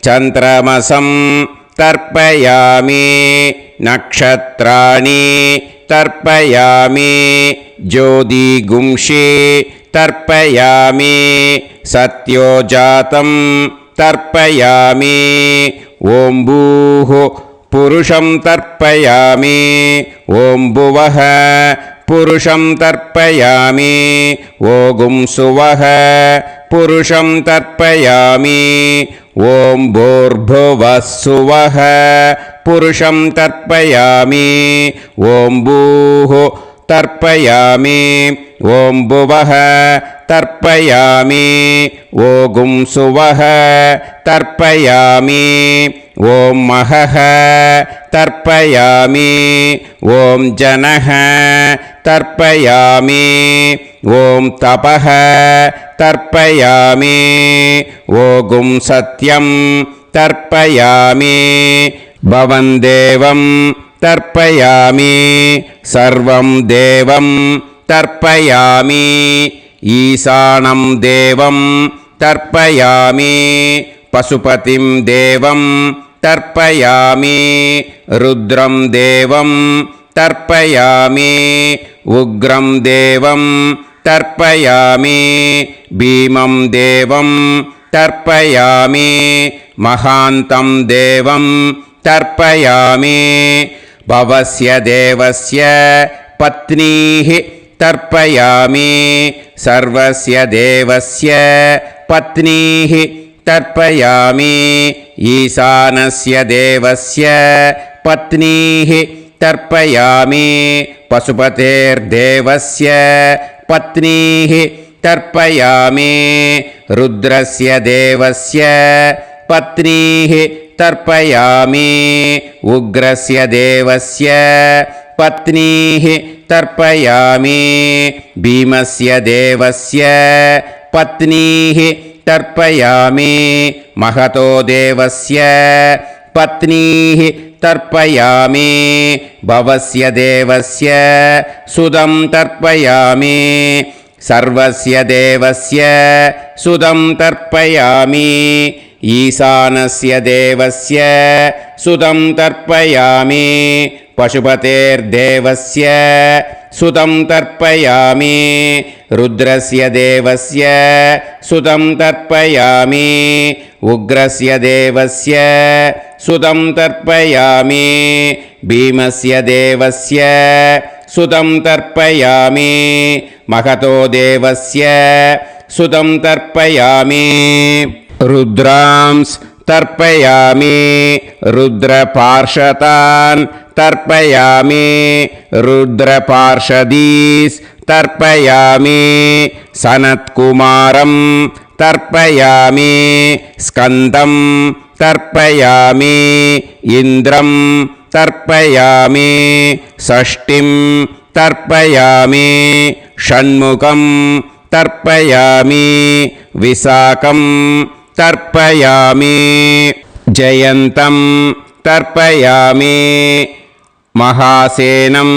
चन्द्रमसं तर्पयामि नक्षत्राणि तर्पयामि ज्योतिगुंषि तर्पयामि सत्योजातं तर्पयामि ॐ भूः पुरुषं तर्पयामि ॐ भुवः पुरुषं तर्पयामि ॐ सुवः पुरुषं तर्पयामि ॐ भूर्भुवः सुवः पुरुषं तर्पयामि ॐ भूः तर्पयामि ॐ भुवः तर्पयामि ॐ सुवः तर्पयामि ॐ महः तर्पयामि ॐ जनः तर्पयामि ॐ तपः तर्पयामि ॐ सत्यं तर्पयामि भवं देवं तर्पयामि सर्वं देवं तर्पयामि ईशानं देवं तर्पयामि पशुपतिं देवं तर्पयामि रुद्रं देवं तर्पयामि उग्रं देवं तर्पयामि भीमं देवं तर्पयामि महान्तं देवं तर्पयामि भवस्य देवस्य पत्नीः तर्पयामि सर्वस्य देवस्य पत्नीः तर्पयामि ईशानस्य देवस्य पत्नीः तर्पयामि पशुपतेर्देवस्य पत्नीः तर्पयामि रुद्रस्य देवस्य पत्नीः तर्पयामि उग्रस्य देवस्य पत्नीः तर्पयामि भीमस्य देवस्य पत्नीः तर्पयामि महतो देवस्य पत्नीः तर्पयामि भवस्य देवस्य सुदं तर्पयामि सर्वस्य देवस्य सुतं तर्पयामि ईशानस्य देवस्य सुतं तर्पयामि पशुपतेर्देवस्य सुतं तर्पयामि रुद्रस्य देवस्य सुतं तर्पयामि उग्रस्य देवस्य सुतं तर्पयामि भीमस्य देवस्य सुतं तर्पयामि महतो देवस्य सुतं तर्पयामि रुद्रांस् तर्पयामि रुद्रपार्षदान् तर्पयामि रुद्रपार्षदीस् तर्पयामि सनत्कुमारं तर्पयामि स्कन्दं तर्पयामि इन्द्रं तर्पयामि षष्टिं तर्पयामि षण्मुखं तर्पयामि विशाखं तर्पयामि जयन्तं तर्पयामि महासेनं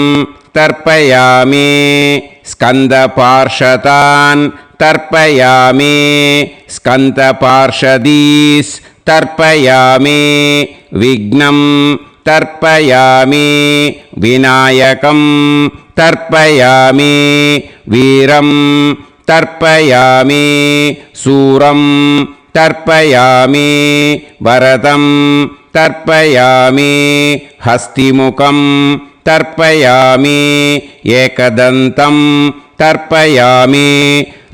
तर्पयामि स्कन्दपार्षदान् तर्पयामि स्कन्दपार्षदीस् तर्पयामि विघ्नं तर्पयामि विनायकं तर्पयामि वीरं तर्पयामि सूरं तर्पयामि वरदं तर्पयामि हस्तिमुखं तर्पयामि एकदन्तं तर्पयामि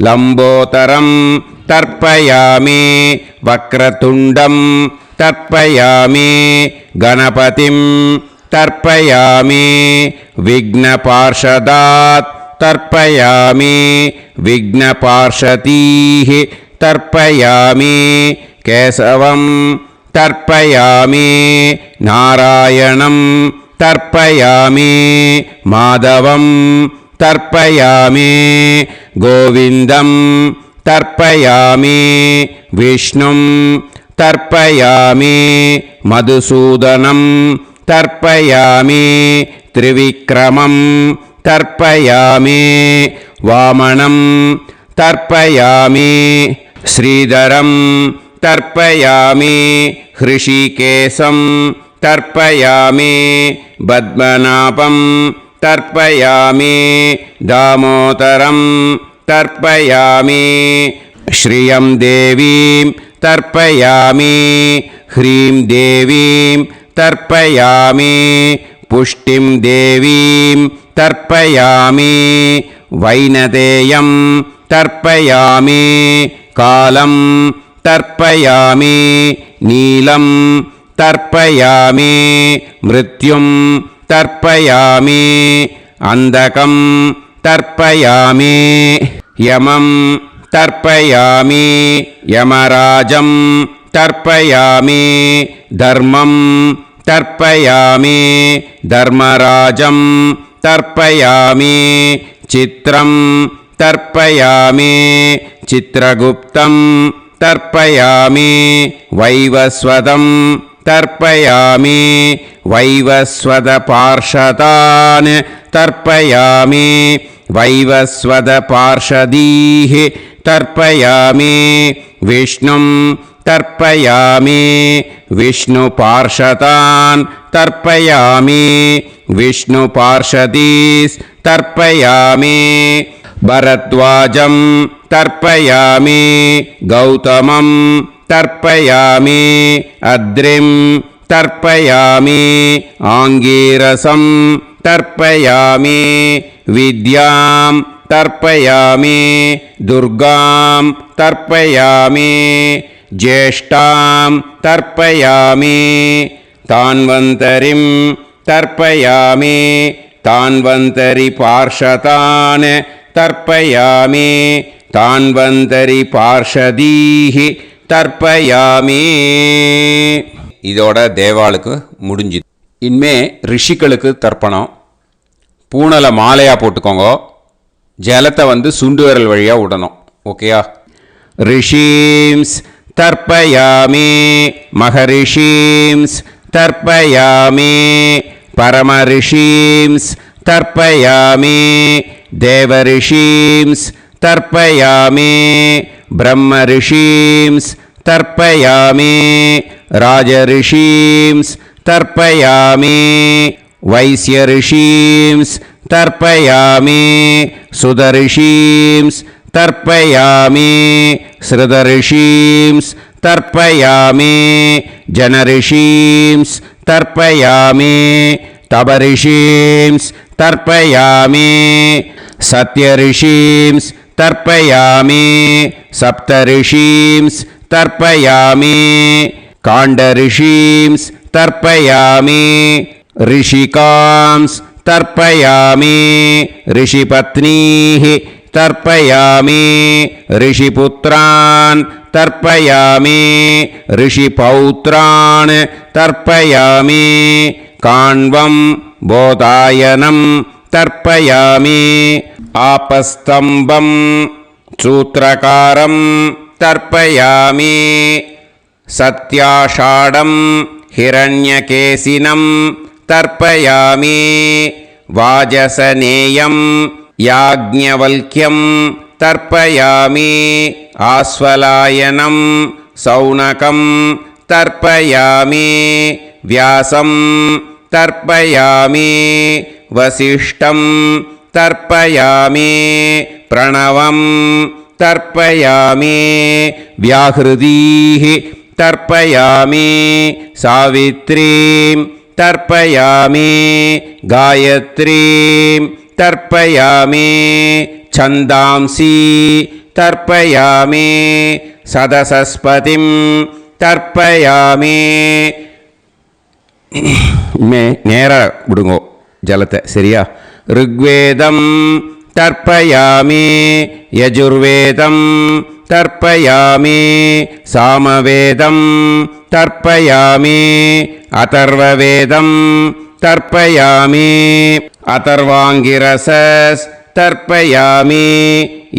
लम्बोदरं तर्पयामि वक्रतुण्डं तर्पयामि गणपतिं तर्पयामि विघ्नपार्षदात् तर्पयामि विघ्नपार्षदीः तर्पयामि केशवं तर्पयामि नारायणं तर्पयामि माधवं तर्पयामि गोविन्दं तर्पयामि विष्णुं तर्पयामि मधुसूदनं तर्पयामि त्रिविक्रमं तर्पयामि वामनं तर्पयामि श्रीधरं तर्पयामि हृषिकेशं तर्पयामि पद्मनाभं तर्पयामि दामोदरं तर्पयामि श्रियं देवीं तर्पयामि ह्रीं देवीं तर्पयामि पुष्टिं देवीं तर्पयामि वैनदेयं तर्पयामि कालं तर्पयामि नीलं तर्पयामि मृत्युं तर्पयामि अन्धकं तर्पयामि यमं तर्पयामि यमराजं तर्पयामि धर्मं तर्पयामि धर्मराजं तर्पयामि चित्रं तर्पयामि चित्रगुप्तं तर्पयामि वैवस्वतं तर्पयामि वैवस्वतपार्षदान् तर्पयामि वैवस्वतपार्षदीः तर्पयामि विष्णुं तर्पयामि विष्णुपार्षदान् तर्पयामि विष्णुपार्षदीस् तर्पयामि भरद्वाजं तर्पयामि गौतमं तर्पयामि अद्रिं तर्पयामि आङ्गीरसं तर्पयामि विद्यां तर्पयामि दुर्गां तर्पयामि ज्येष्ठां तर्पयामि तान्वन्तरिं तर्पयामि तान्वन्तरिपार्षदान् तर्पयामि तान्वन्तरिपार्षदीः தர்ப்பயாமி. இதோட தேவாளுக்கு முடிஞ்சுது. இனிமே ரிஷிகளுக்கு தர்ப்பணம். பூனலை மாலையாக போட்டுக்கோங்க. ஜலத்தை சுண்டு விரல் வழியாக விடணும். ஓகேயா? ரிஷீம்ஸ் தர்ப்பயாமி மகரிஷீம்ஸ் தர்ப்பயாமி பரமரிஷீம்ஸ் தர்ப்பயாமி தேவரிஷீம்ஸ் तर्पयामि ब्रह्मऋषींस् तर्पयामि राजऋषींस् तर्पयामि वैश्यऋषींस् तर्पयामि सुदऋषींस् तर्पयामि श्रुतऋषींस् तर्पयामि जनऋषींस् तर्पयामि तपऋषींस् तर्पयामि सत्यऋषींस् तर्पयामि सप्तऋषींस् तर्पयामि काण्डऋषींस् तर्पयामि ऋषिकांस् तर्पयामि ऋषिपत्नीः तर्पयामि ऋषिपुत्रान् तर्पयामि ऋषिपौत्रान् तर्पयामि काण्वं बोधायनं तर्पयामि आपस्तम्भं सूत्रकारं तर्पयामि सत्याषाढं हिरण्यकेशिनं तर्पयामि वाजसनेयं याज्ञवल्क्यं तर्पयामि आस्वलायनं सौनकं तर्पयामि व्यासं तर्पयामि वसिष्ठं तर्पयामि प्रणवं तर्पयामि व्याहृतीः तर्पयामि सावित्रीं तर्पयामि गायत्रीं तर्पयामि छन्दांसि तर्पयामि सदसस्पतिं तर्पयामि நேரா விடுங்கோ ஜலத்தை சரியா ऋग्वेदं तर्पयामि यजुर्वेदं तर्पयामि सामवेदं तर्पयामि अथर्ववेदं तर्पयामि अथर्वाङ्गिरसस् तर्पयामि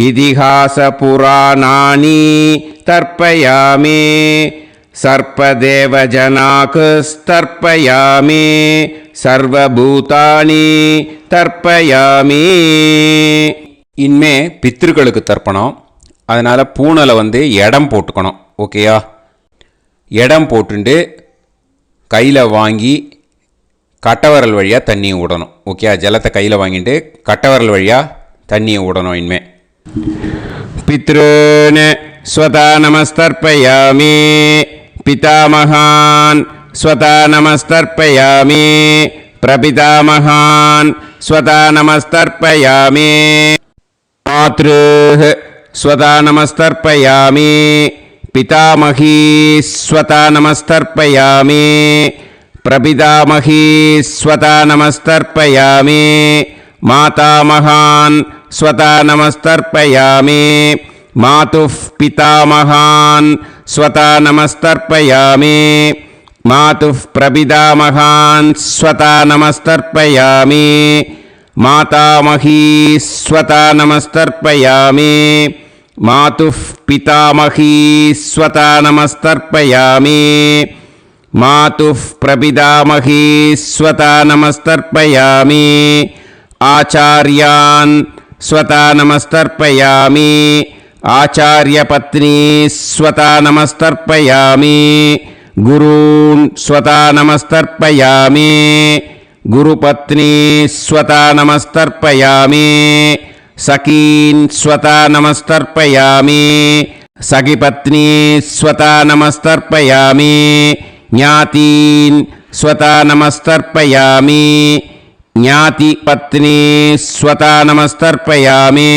इतिहासपुराणानि तर्पयामि सर्पदेवजनाकस्तर्पयामि सर्वभूतानि तर्पयामि இனிமே பித்திருக்களுக்கு தர்ப்பணம். அதனால் பூனலை இடம் போட்டுக்கணும். ஓகேயா? இடம் போட்டுண்டு கையில் வாங்கி கட்டவரல் வழியாக தண்ணியை விடணும். ஓகே? ஜலத்தை கையில் வாங்கிட்டு கட்டவரல் வழியாக தண்ணியை விடணும். இனிமே பித்ருன் ஸ்வதா நமஸ்தர்ப்பயாமி पितामहान् स्वता नमस्तर्पयामि प्रपितामहान् स्वता नमस्तर्पयामि मातृः स्वता नमस्तर्पयामि पितामही स्वता नमस्तर्पयामि प्रपितामही स्वता नमस्तर्पयामि मातामहान् स्वता नमस्तर्पयामि मातुः पितामहान् स्वता नमस्तर्पयामि मातुः प्रपितामहान् स्वता नमस्तर्पयामि मातामही स्वता नमस्तर्पयामि मातुः पितामही स्वता नमस्तर्पयामि मातुः प्रपितामही स्वता नमस्तर्पयामि आचार्यान् स्वता नमस्तर्पयामि आचार्यपत्नी स्वता नमस्तर्पयामि गुरून् स्वता नमस्तर्पयामि गुरुपत्नी स्वता नमस्तर्पयामि सखीन् स्वता नमस्तर्पयामि सखिपत्नी स्वता नमस्तर्पयामि ज्ञातीन् स्वता नमस्तर्पयामि ज्ञातिपत्नी स्वता नमस्तर्पयामि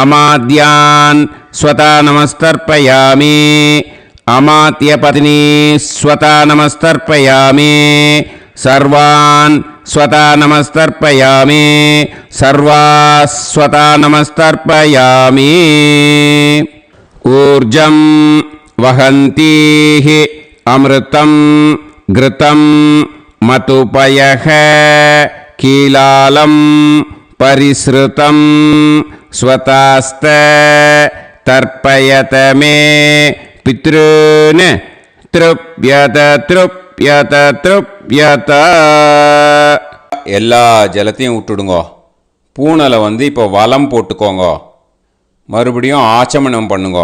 अमाद्यान् स्वता नमस्तर्पयामि अमात्यपत्नी स्वता नमस्तर्पयामि सर्वान् स्वता नमस्तर्पयामि सर्वास्वता नमस्तर्पयामि ऊर्जं वहन्तीः अमृतं घृतं मतुपयः कीलालं परिसृतं स्वतास्त तर्पयत मे पितॄन् तृप्यत तृप्यत तृप्यत எல்லா ஜலத்தையும் விட்டுடுங்கோ. பூனலை இப்போ வலம் போட்டுக்கோங்க. மறுபடியும் ஆச்சமனம் பண்ணுங்க.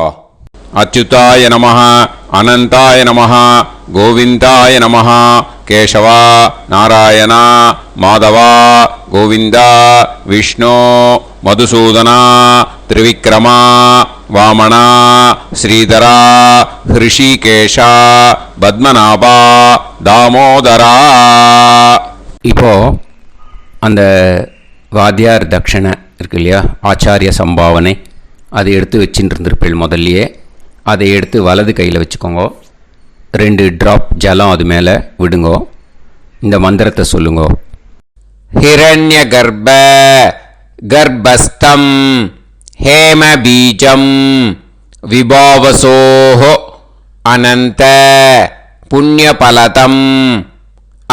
அச்சுதாய நமஹ, அனந்தாய நமஹ, கோவிந்தாய நமஹ, கேசவா, நாராயணா, மாதவா, கோவிந்தா, விஷ்ணு, மதுசூதனா, திரிவிக்ரமா, வாமனா, ஸ்ரீதரா, ஹிருஷிகேஷா, பத்மநாபா, தாமோதரா. இப்போ அந்த வாத்தியார் தட்சணை இருக்கு இல்லையா, ஆச்சாரிய சம்பாவனை, அதை எடுத்து வச்சுட்டு இருந்திருப்பேள் முதல்லையே. அதை எடுத்து வலது கையில் வச்சுக்கோங்க. 2 ட்ராப் ஜலம் அது மேலே விடுங்கோ. இந்த மந்திரத்தை சொல்லுங்கோ. ஹிரண்ய கர்ப்ப கர்ப்பஸ்தம் ஹேம பீஜம் விபாவசோஹோ அனந்த புண்ணியபலதம்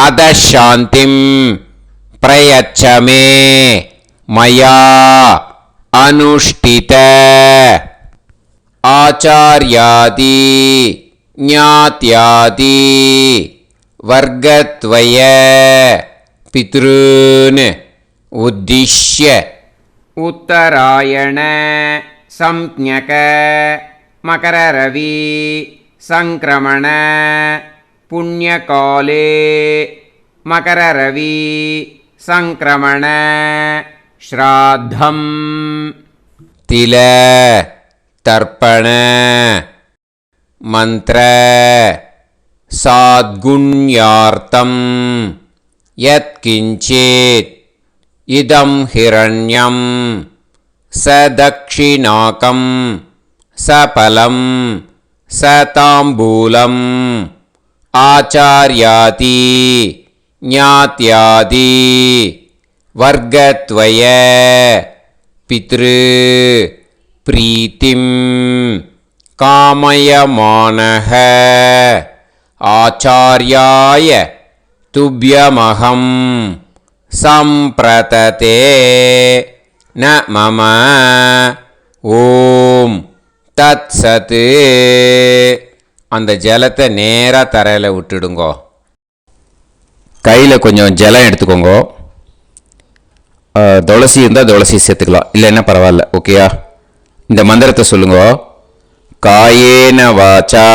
அதசாந்திம் பிரயச்சமே மயா அனுஷ்டித ஆச்சார்யாதி ஞாத்யாதி வர்க்கத்வய பித்ருன் உத்திஷ்ய उत्तरायण संज्ञक मकररवि संक्रमण पुण्यकाले मकररवि संक्रमण श्राद्धम् तिल तर्पण मंत्र साद्गुण्यार्थं यत्किंचित् इदं हिरण्यं सदक्षिणाकं सफलं सताम्बूलम् आचार्याति ज्ञात्यादि वर्गत्वय पितृ प्रीतिं कामयमानः आचार्याय तुभ्यमहं सम्प्रतते न मम ஓம் தத் சத். அந்த ஜலத்தை நேராக தரையில் விட்டுடுங்கோ. கையில் கொஞ்சம் ஜலம் எடுத்துக்கோங்க. துளசி இருந்தால் துளசி சேர்த்துக்கலாம், இல்லைன்னா பரவாயில்ல. ஓகேயா? இந்த மந்திரத்தை சொல்லுங்க. காயேன வாச்சா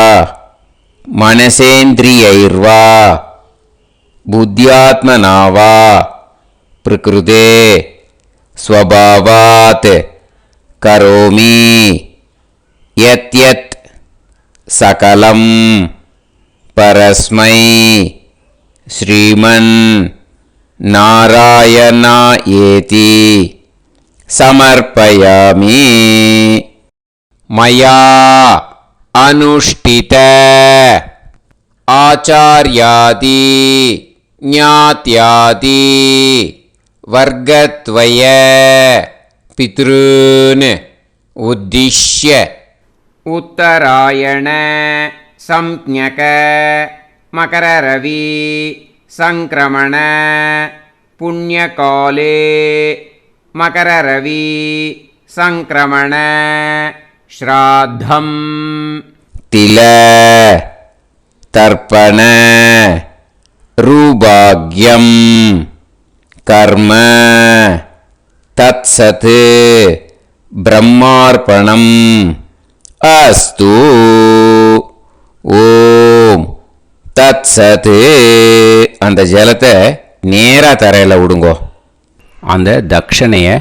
மனசேந்திரியைர்வா புத்தியாத்மனாவா பிரகிருதே ஸ்வபாவாத் கரோமி யத் யத் சகலம் பரஸ்மை ஸ்ரீமன் நாராயணா ஏதி சமர்ப்பயாமி. மயா அனுஷ்டித ஆச்சார்யாதி ஞாத்யாதி வர்க்கத்வய பித்ருன் உத்திஷ்ய उत्तरायण संज्ञक मकररवि संक्रमण पुण्यकाले मकररवि संक्रमण श्राद्धम् तिल तर्पण रूभाग्यं कर्म तत्सत् ब्रह्मार्पणम् अस्तु. ஓம் தத் சத். அந்த ஜலத்தை நேராக தரையில் விடுங்கோ. அந்த தட்சணையை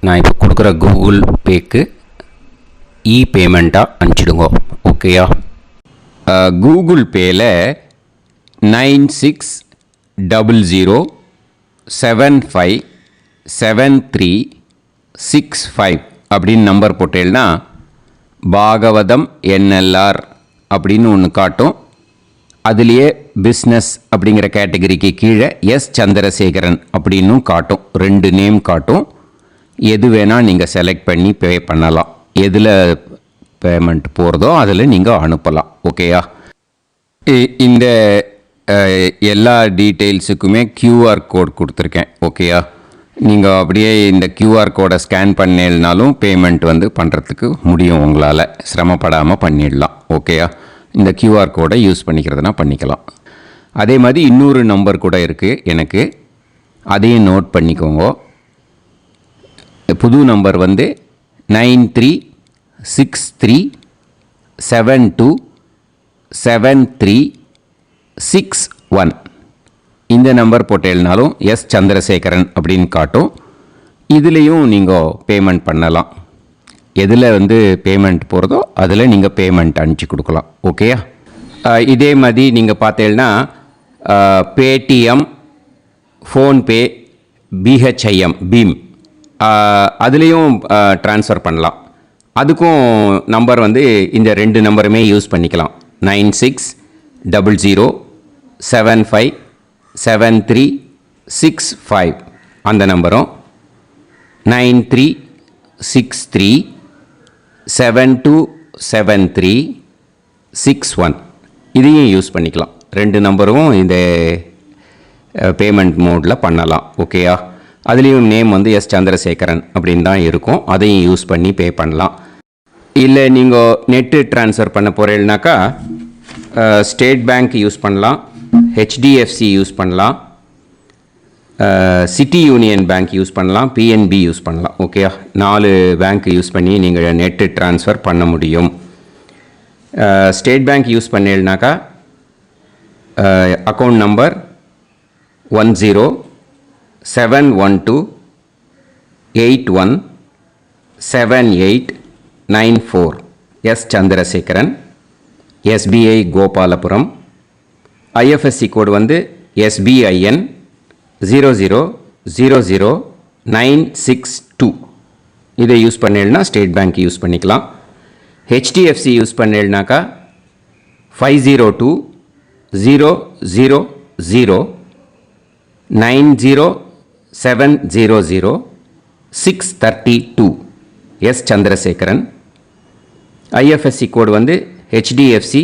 நான் இப்போ கொடுக்குற கூகுள் பேக்கு பேமெண்ட்டாக அனுப்பிச்சிடுங்கோ. ஓகேயா? கூகுள் பேயில் 9600757365 அப்படின்னு நம்பர் போட்டேன்னா பாகவதம் என்எல்ஆர் அப்படின்னு ஒன்று காட்டும். அதுலேயே பிஸ்னஸ் அப்படிங்கிற கேட்டகரிக்கு கீழே எஸ் சந்திரசேகரன் அப்படின்னும் காட்டும். 2 நேம் காட்டும். எது வேணால் நீங்கள் செலக்ட் பண்ணி பே பண்ணலாம். எதில் பேமெண்ட் போகிறதோ அதில் நீங்கள் அனுப்பலாம். ஓகேயா? இந்த எல்லா டீட்டெயில்ஸுக்குமே QR கோட் கொடுத்துருக்கேன். ஓகேயா? நீங்கள் அப்படியே இந்த QR கோடை ஸ்கேன் பண்ணேன்னாலும் பேமெண்ட் பண்ணுறதுக்கு முடியும். உங்களால் சிரமப்படாமல் பண்ணிடலாம். ஓகேயா? இந்த QR கோடை யூஸ் பண்ணிக்கிறதுனா பண்ணிக்கலாம். அதே மாதிரி இன்னொரு நம்பர் கூட இருக்குது எனக்கு, அதையும் நோட் பண்ணிக்கோங்க. புது நம்பர் 9363727361 இந்த நம்பர் போட்டேல்னாலும் எஸ் சந்திரசேகரன் அப்படின்னு காட்டும். இதுலேயும் நீங்கள் பேமெண்ட் பண்ணலாம். எதில் வந்து பேமெண்ட் போகிறதோ அதில் நீங்கள் பேமெண்ட் அனுப்பிச்சி கொடுக்கலாம். ஓகேயா? இதே மாதிரி நீங்கள் பார்த்தேன்னா பேடிஎம், ஃபோன்பே, பிஹெச்ஐஎம், பீம் அதுலேயும் ட்ரான்ஸ்ஃபர் பண்ணலாம். அதுக்கும் நம்பர் வந்து இந்த 2 நம்பருமே யூஸ் பண்ணிக்கலாம். 9600757365 அந்த நம்பரும் 9363727361 இதையும் யூஸ் பண்ணிக்கலாம். 2 நம்பரும் இந்த பேமெண்ட் மோடில் பண்ணலாம். ஓகேயா? அதுலேயும் நேம் வந்து எஸ் சந்திரசேகரன் அப்படின்னு தான் இருக்கும். அதையும் யூஸ் பண்ணி பே பண்ணலாம். இல்லை நீங்கள் நெட்டு ட்ரான்ஸ்ஃபர் பண்ண போகிறீங்கனாக்கா ஸ்டேட் பேங்க் யூஸ் பண்ணலாம், ஹெச்டிஎஃப்சி யூஸ் பண்ணலாம், சிட்டி யூனியன் பேங்க் யூஸ் பண்ணலாம், பிஎன்பி யூஸ் பண்ணலாம். ஓகேயா? 4 பேங்க் யூஸ் பண்ணி நீங்கள் நெட்டு ட்ரான்ஸ்ஃபர் பண்ண முடியும். ஸ்டேட் பேங்க் யூஸ் பண்ணீங்கனாக்கா account number 1071281789 S Chandrasekaran, SBI Gopalapuram, IFSC code வந்து SBIN 0000962 இதை யூஸ் பண்ணீங்கன்னா ஸ்டேட் பேங்க் யூஸ் பண்ணிக்கலாம். ஹெச்டிஎஃப்சி யூஸ் பண்ணீங்கனாக்கா 5020090700 எஸ் சந்திரசேகரன். ஐஎஃப்எஸ்சி கோடு வந்து HDFC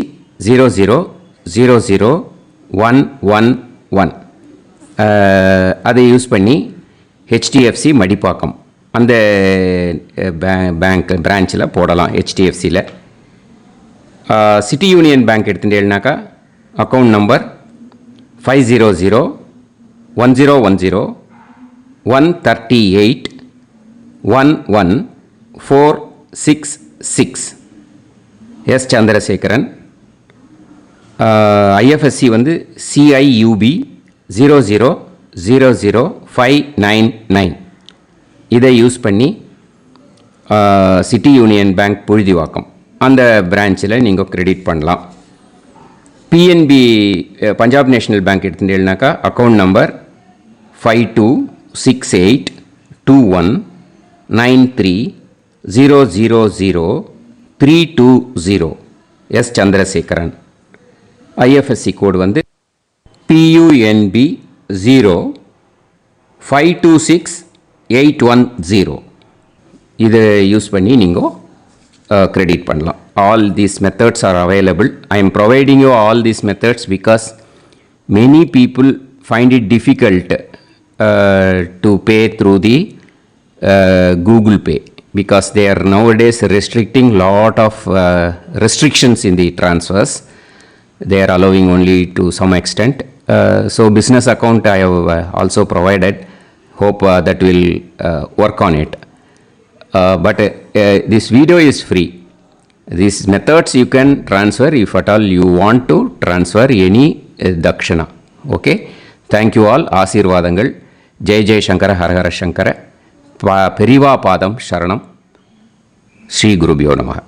0000111 அதை யூஸ் பண்ணி HDFC மடிப்பாக்கம் அந்த பேங்க் பிரான்ச்சில் போடலாம். HDFCயில் சிட்டி யூனியன் பேங்க் எடுத்துட்டேன்னாக்கா account number 5001001381146 S Chandrasekaran. IFSC வந்து CIUB 0000599 இதை யூஸ் பண்ணி சிட்டி யூனியன் பேங்க் புழுதிவாக்கம் அந்த பிரான்ச்சில் நீங்கள் கிரெடிட் பண்ணலாம். பிஎன்பி பஞ்சாப் நேஷ்னல் பேங்க் எடுத்துட்டேன்னாக்கா account number 52682193000320 S Chandrasekaran. IFSC code வந்து PUNB 0526810 இதை யூஸ் பண்ணி நீங்கள் கிரெடிட் பண்ணலாம். All these methods are available. I am providing you all these methods because many people find it difficult to pay through the Google Pay because they are nowadays restricting lot of restrictions in the transfers. They are allowing only to some extent. So business account I have also provided. Hope that will work on it. But this video is free. These methods you can transfer if at all you want to transfer any dakshana. Okay. Thank you all. ஆசீர்வாதங்கள். ஜெய் ஜெய் சங்கர ஹரஹர சங்கர. பெரிவா பாதம் சரணம். ஸ்ரீ குருபியோ நமः.